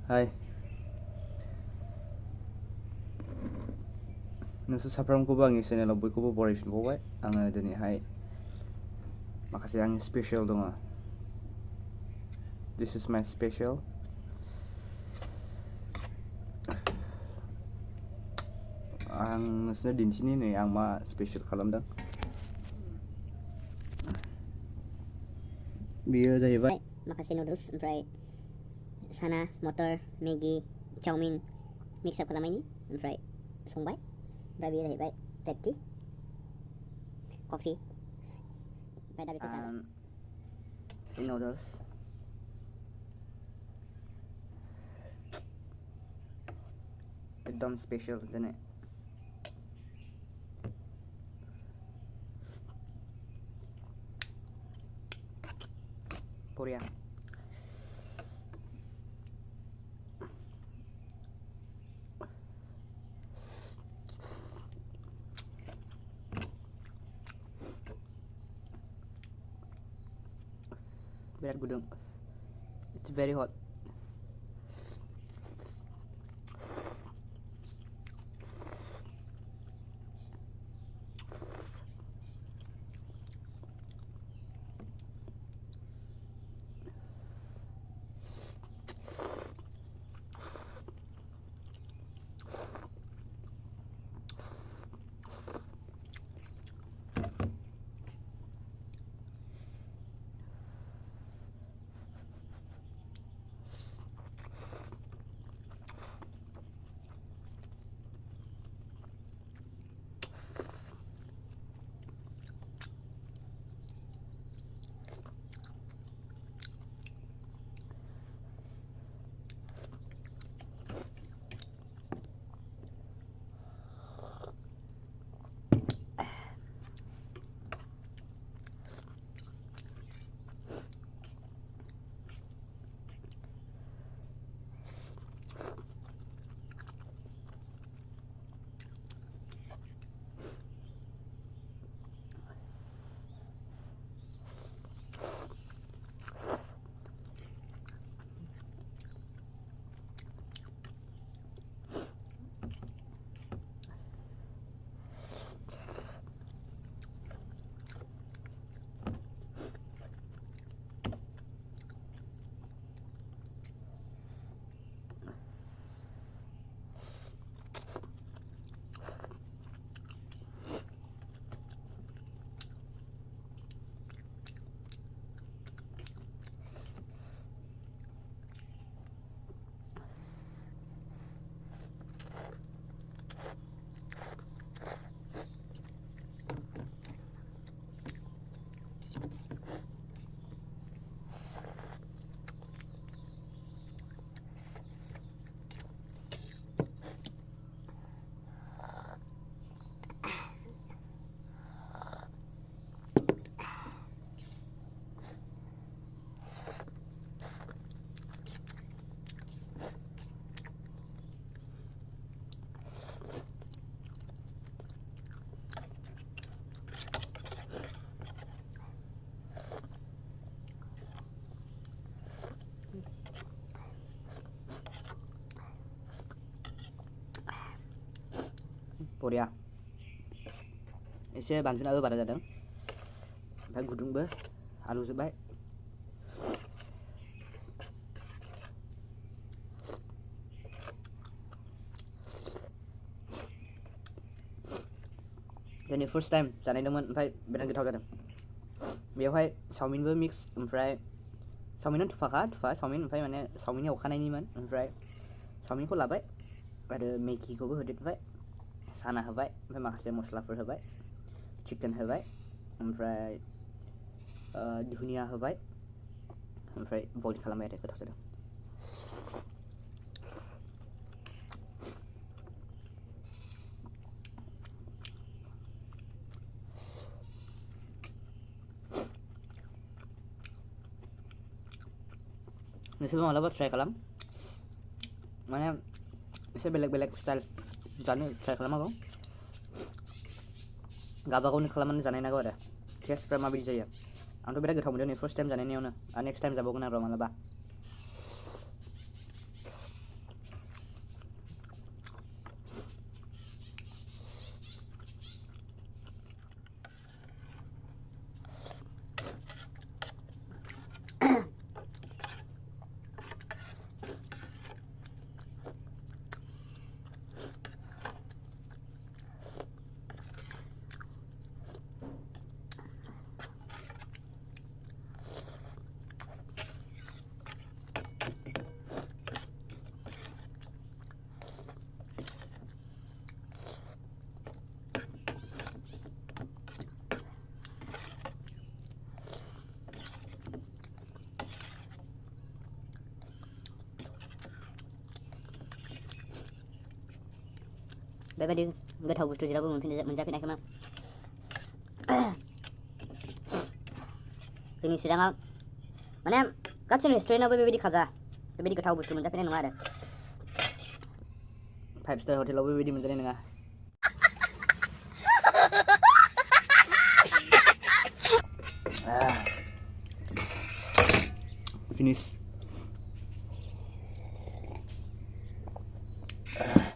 Hai, नोंसोर साफ्रोमखौबो आंनि चेनेलाव बयखौबो बरायफिनबावबाय। आङो दिनैहाय माखासे आंनि स्पेशल दङ। This is my special. आं नोंसोरनो दिन्थिनि नै आं मा स्पेशल खालामदों। बेयो जाहैबाय माखासे नुडल्स ओमफ्राय साना मटर मेगि चाउमिन मिक्स आप खालामनायनि ओमफ्राय संबाय ओमफ्राय बेयो जाहैबाय ब्रेड टि कफि ओमफ्राय दा बेखौ जाबाय नुडल्स एकदम स्पेशल दिनै। बरिया। बिराद गुदुं। It's very hot. बरिया। एसे बानजुनाबो बारा जादों ओमफ्राय गुदुंबो आलु जोब्बाय। दिनै फार्स्ट टाइम जानायदोंमोन ओमफ्राय बिराद गोथाव जादों। बेवहाय चाउमिनबो मिक्स ओमफ्राय चाउमिना थुफा चाउमिन ओमफ्राय माने चाउमिननि अखानायनिमोन ओमफ्राय चाउमिनखौ लाबाय आरो मेगिखौबो होदेरबाय साना होबाय ओमफ्राय माखासे मस्लाफोर होबाय चिकेन होबाय ओमफ्राय धुनिया होबाय ओमफ्राय बइल खालामबाय आरो गोथाव जादों। नोंसोरबो मालाबा ट्राइ खालाम माने एसे बेलेग स्टाइल जानो ट्राइ खालामनांगौ। गावबागावनो खालामनानै जानाय नांगौ आरो टेस्टफ्रा माबायदि जायो। आंथ' बिराद गोथाव मोनदों नै फार्स्ट टाइम जानायनियावनो आरो नेक्स्ट टाइम जाबावगोन आरो मालाबा। बेबायदि गोथाव बुस्थु जेरावबो मोनजाफेराखैमोन जोंनि चिराङाव माने गासै रेस्टुरेन्टआवबो बेबायदि खाजा बेबायदि गोथाव बुस्थु मोनजाफेरनाय नङा आरो 5 स्टार हटेलावबो बेबायदि मोनजानाय नङा finish